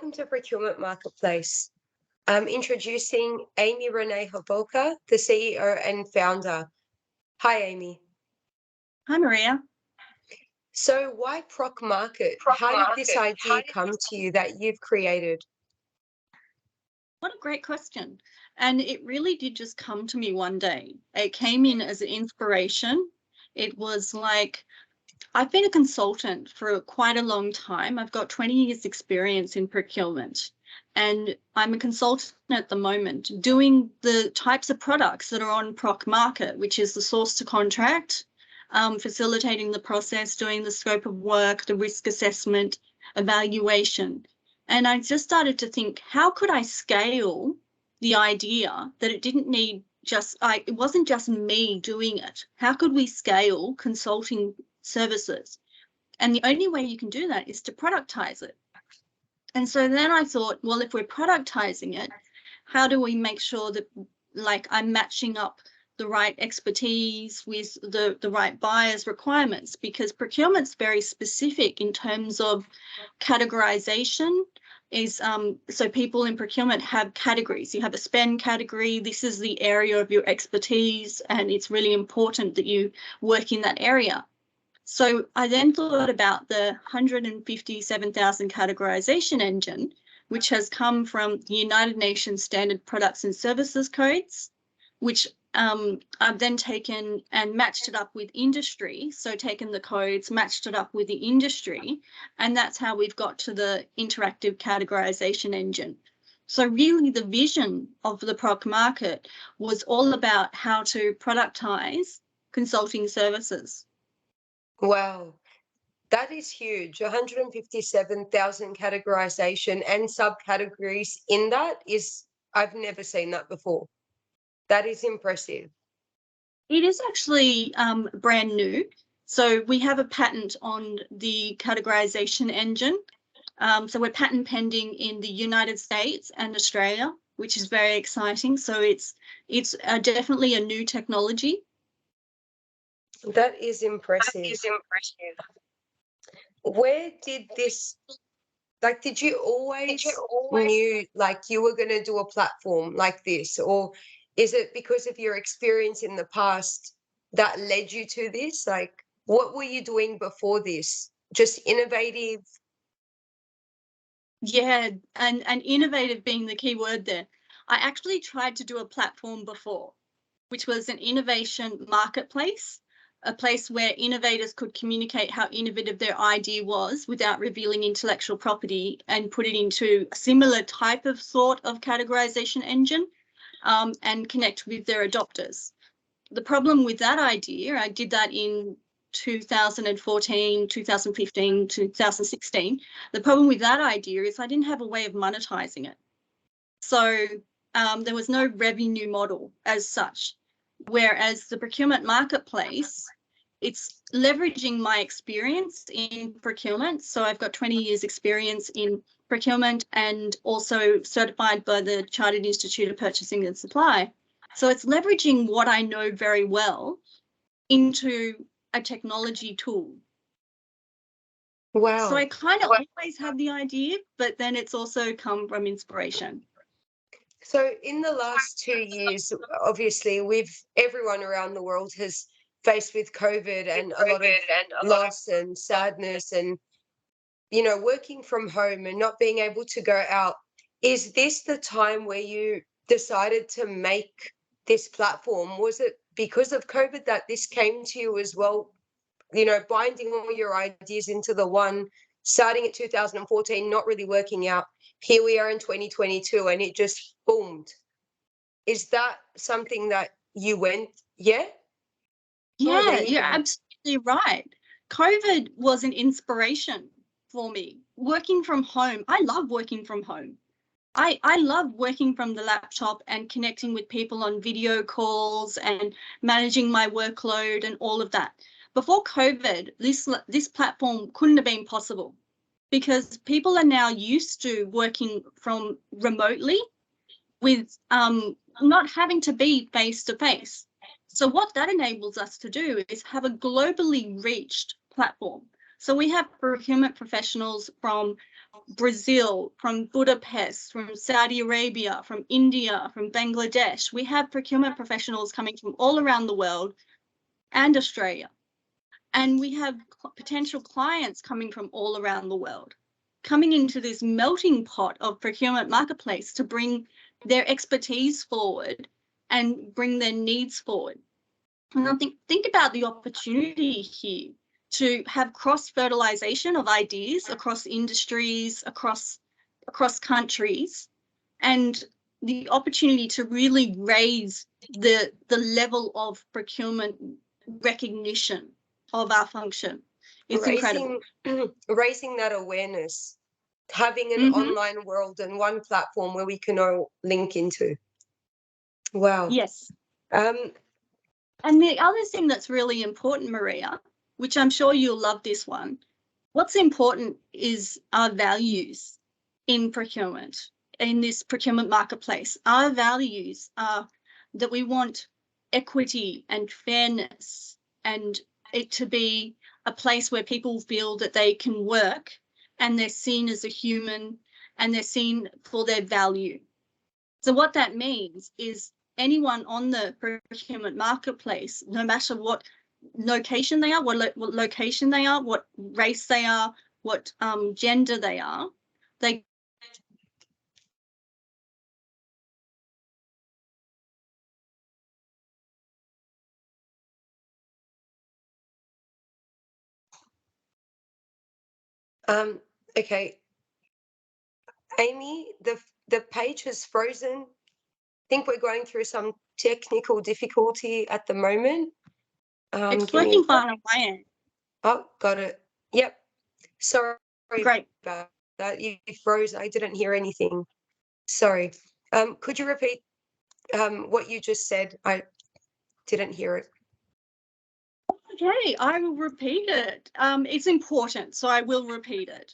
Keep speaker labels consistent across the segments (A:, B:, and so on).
A: Welcome to Procurement Marketplace. I'm introducing Amy-Renee Hovorka, the CEO and founder. Hi, Amy.
B: Hi, Maria.
A: So why ProcMarket? How did this idea come to you that you've created?
B: What a great question. And it really did just come to me one day. It came in as an inspiration. It was like, I've been a consultant for quite a long time. I've got 20 years experience in procurement, and I'm a consultant at the moment doing the types of products that are on ProcMarket, which is the source to contract, facilitating the process, doing the scope of work, the risk assessment, evaluation. And I just started to think, how could I scale the idea that it didn't need it wasn't just me doing it. How could we scale consulting services? And the only way you can do that is to productize it. And so then I thought, well, if we're productizing it, how do we make sure that I'm matching up the right expertise with the right buyer's requirements? Because procurement's very specific in terms of categorization. So people in procurement have categories. You have a spend category. This is the area of your expertise, and it's really important that you work in that area. So I then thought about the 157,000 categorization engine, which has come from the United Nations Standard Products and Services Codes, which I've then taken and matched it up with industry. So taken the codes, matched it up with the industry, and that's how we've got to the interactive categorization engine. So really the vision of the ProcMarket was all about how to productize consulting services.
A: Wow, that is huge. 157,000 categorization and subcategories in that I've never seen that before. That is impressive.
B: It is actually brand new. So we have a patent on the categorization engine. So we're patent pending in the United States and Australia, which is very exciting. So it's definitely a new technology.
A: That is impressive. Where did this, did you always knew you were going to do a platform like this, or is it because of your experience in the past that led you to this? What were you doing before this? Just innovative?
B: Yeah, and innovative being the key word there. I actually tried to do a platform before, which was an innovation marketplace, a place where innovators could communicate how innovative their idea was without revealing intellectual property, and put it into a similar type of sort of categorization engine, and connect with their adopters. The problem with that idea, I did that in 2014, 2015, 2016. The problem with that idea is I didn't have a way of monetizing it. So there was no revenue model as such. Whereas the procurement marketplace, it's leveraging my experience in procurement. So I've got 20 years experience in procurement and also certified by the Chartered Institute of Purchasing and Supply. So it's leveraging what I know very well into a technology tool.
A: Wow.
B: So I kind of always had the idea, but then it's also come from inspiration.
A: So in the last 2 years, obviously, everyone around the world has faced with COVID and a lot of loss and sadness and, working from home and not being able to go out. Is this the time where you decided to make this platform? Was it because of COVID that this came to you as well? Binding all your ideas into the one, starting at 2014, not really working out. Here we are in 2022 and it just boomed. Is that something that you went, yeah?
B: Yeah, you're absolutely right. COVID was an inspiration for me. Working from home, I love working from home. I love working from the laptop and connecting with people on video calls and managing my workload and all of that. Before COVID, this platform couldn't have been possible because people are now used to working from remotely with not having to be face to face. So what that enables us to do is have a globally reached platform. So we have procurement professionals from Brazil, from Budapest, from Saudi Arabia, from India, from Bangladesh. We have procurement professionals coming from all around the world and Australia. And we have potential clients coming from all around the world, coming into this melting pot of Procurement Marketplace to bring their expertise forward and bring their needs forward. And I think about the opportunity here to have cross-fertilization of ideas across industries, across countries, and the opportunity to really raise the level of procurement recognition of our function. It's incredible.
A: Raising that awareness, having an online world and one platform where we can all link into. Wow.
B: Yes. And the other thing that's really important, Maria, which I'm sure you'll love this one, what's important is our values in procurement, in this procurement marketplace. Our values are that we want equity and fairness, and it to be a place where people feel that they can work and they're seen as a human and they're seen for their value. So what that means is anyone on the procurement marketplace, no matter what location they are, what location they are, what race they are, what gender they are, they
A: okay. Amy, the page has frozen. I think we're going through some technical difficulty at the moment.
B: it's working fine on my end.
A: Oh, got it. Yep. Sorry
B: Great.
A: about that. You froze. I didn't hear anything. Sorry. Could you repeat what you just said? I didn't hear it.
B: Okay, I will repeat it. It's important, so I will repeat it.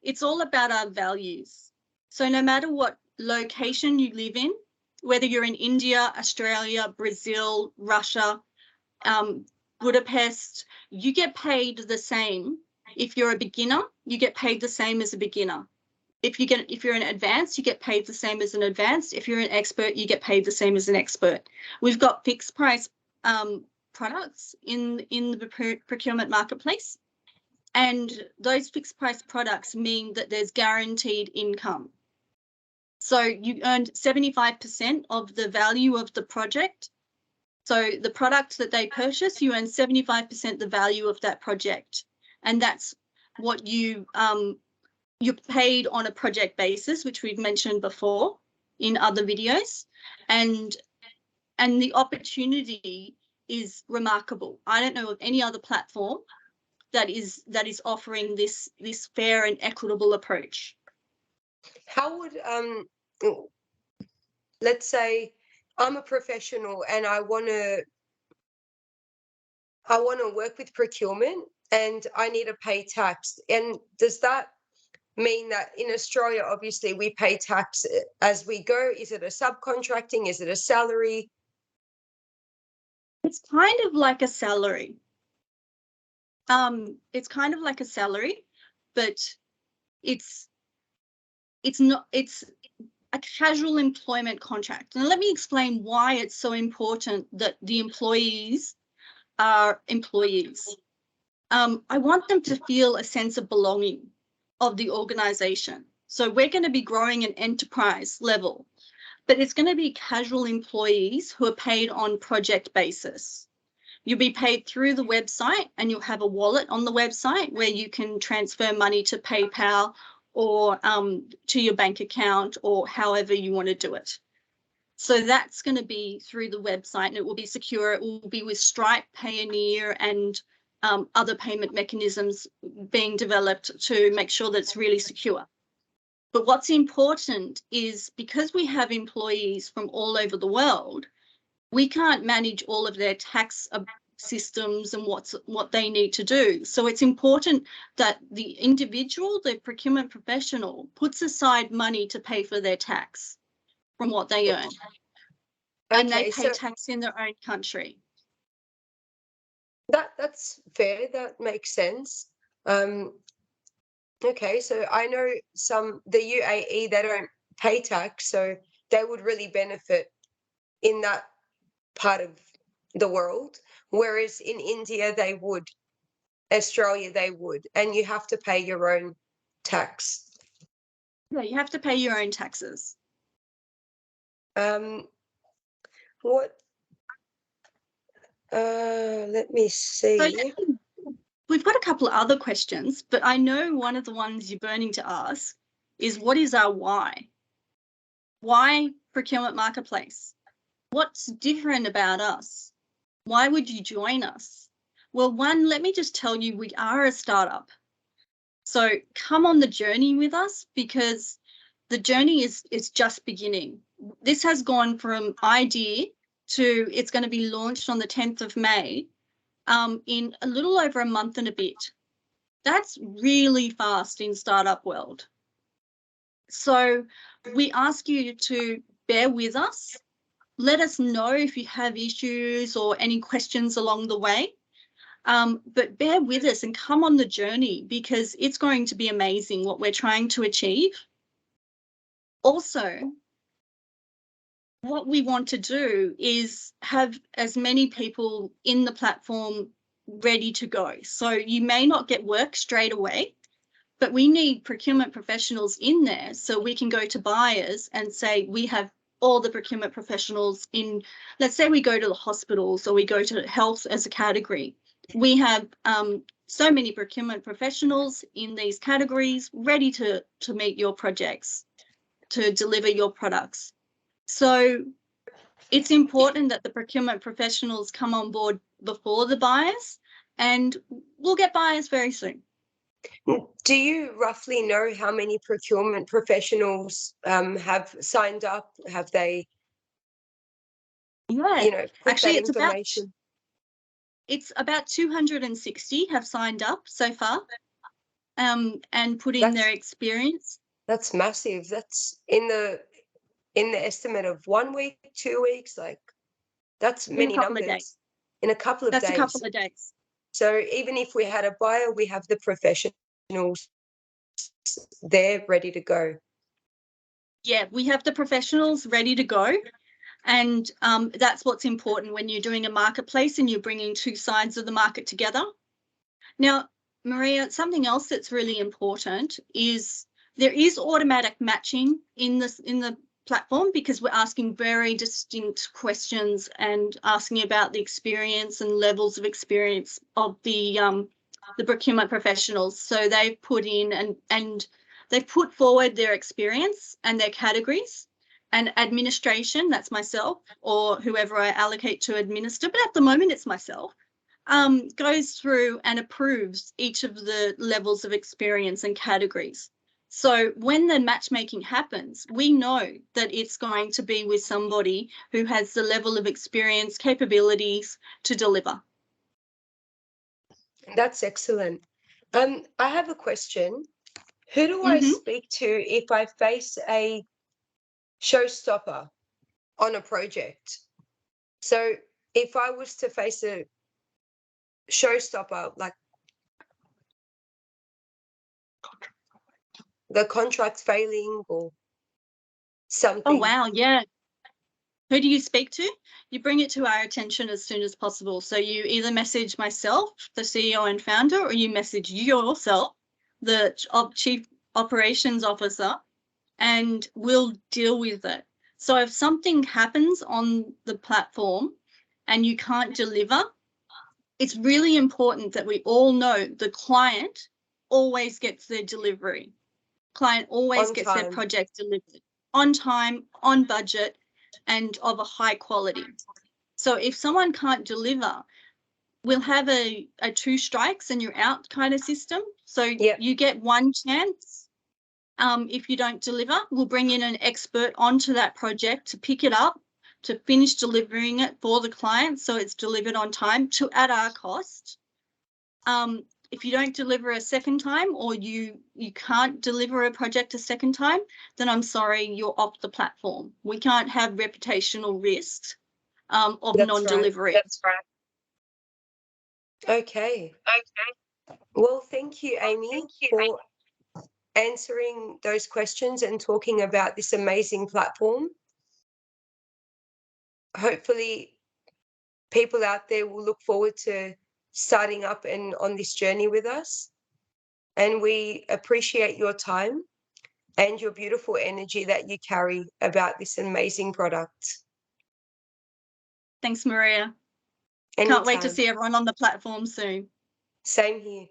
B: It's all about our values. So no matter what location you live in, whether you're in India, Australia, Brazil, Russia, Budapest, you get paid the same. If you're a beginner, you get paid the same as a beginner. If you're an advanced, you get paid the same as an advanced. If you're an expert, you get paid the same as an expert. We've got fixed price products in the procurement marketplace, and those fixed price products mean that there's guaranteed income. So you earned 75% of the value of the project. So the product that they purchase, you earn 75% the value of that project, and that's what you're paid on a project basis, which we've mentioned before in other videos, and the opportunity is remarkable. I don't know of any other platform that is offering this fair and equitable approach.
A: How would let's say I'm a professional and I want to work with procurement and I need to pay tax, and does that mean that in Australia obviously we pay tax as we go? Is it a subcontracting? Is it a salary?
B: It's kind of like a salary. It's kind of like a salary, but it's a casual employment contract. And let me explain why it's so important that the employees are employees. I want them to feel a sense of belonging of the organization. So we're going to be growing an enterprise level, but it's going to be casual employees who are paid on project basis. You'll be paid through the website, and you'll have a wallet on the website where you can transfer money to PayPal or to your bank account, or however you want to do it. So that's going to be through the website, and it will be secure. It will be with Stripe, Payoneer, and other payment mechanisms being developed to make sure that it's really secure. But what's important is, because we have employees from all over the world, we can't manage all of their tax systems and what they need to do. So it's important that the individual, the procurement professional, puts aside money to pay for their tax from what they earn. Okay, and they pay tax in their own country.
A: That's fair. That makes sense. Okay, so I know the UAE, they don't pay tax, so they would really benefit in that part of the world, whereas in India they would, Australia they would, and you have to pay your own tax.
B: Yeah, you have to pay your own taxes.
A: What? Let me
B: So
A: see.
B: we've got a couple of other questions, but I know one of the ones you're burning to ask is, what is our why? Why Procurement Marketplace? What's different about us? Why would you join us? Well, one, let me just tell you, we are a startup. So come on the journey with us, because the journey is just beginning. This has gone from idea to it's going to be launched on the 10th of May in a little over a month and a bit. That's really fast in startup world. So we ask you to bear with us. Let us know if you have issues or any questions along the way. But bear with us and come on the journey, because it's going to be amazing what we're trying to achieve. Also, what we want to do is have as many people in the platform ready to go. So you may not get work straight away, but we need procurement professionals in there so we can go to buyers and say, we have all the procurement professionals in, let's say we go to the hospitals or we go to health as a category. We have so many procurement professionals in these categories ready to meet your projects, to deliver your products. So it's important that the procurement professionals come on board before the buyers, and we'll get buyers very soon.
A: Do you roughly know how many procurement professionals have signed up? Have they,
B: Yeah,
A: put
B: actually,
A: that information?
B: it's about 260 have signed up so far, and put in their
A: That's
B: experience.
A: that's massive. That's in the estimate of 1 week, 2 weeks, like that's
B: In a
A: many
B: couple of days.
A: numbers in a couple of
B: That's a
A: days.
B: couple of days.
A: So even if we had a buyer, we have the professionals there ready to go.
B: Yeah, we have the professionals ready to go. And that's what's important when you're doing a marketplace and you're bringing two sides of the market together. Now, Maria, something else that's really important is there is automatic matching in the platform, because we're asking very distinct questions and asking about the experience and levels of experience of the procurement professionals. So they've put in and they've put forward their experience and their categories, and administration, that's myself or whoever I allocate to administer, but at the moment it's myself, goes through and approves each of the levels of experience and categories. So when the matchmaking happens, we know that it's going to be with somebody who has the level of experience, capabilities to deliver.
A: That's excellent. I have a question. Who do I speak to if I face a showstopper on a project? So if I was to face a showstopper, like the contract failing or something.
B: Oh, wow. Yeah. Who do you speak to? You bring it to our attention as soon as possible. So you either message myself, the CEO and founder, or you message yourself, the Chief Operations Officer, and we'll deal with it. So if something happens on the platform and you can't deliver, it's really important that we all know the client always gets their delivery. Client always
A: On
B: gets their
A: time.
B: project delivered on time, on budget, and of a high quality. So if someone can't deliver, we'll have a two strikes and you're out kind of system. So you get one chance. If you don't deliver, we'll bring in an expert onto that project to pick it up, to finish delivering it for the client so it's delivered on time at our cost. If you don't deliver a second time, or you can't deliver a project a second time, then I'm sorry, you're off the platform. We can't have reputational risks of non-delivery.
A: That's right. Okay. Well, thank you, Amy, for answering those questions and talking about this amazing platform. Hopefully, people out there will look forward to starting up and on this journey with us. And we appreciate your time and your beautiful energy that you carry about this amazing product.
B: Thanks, Maria.
A: Anytime.
B: Can't wait to see everyone on the platform soon.
A: Same here.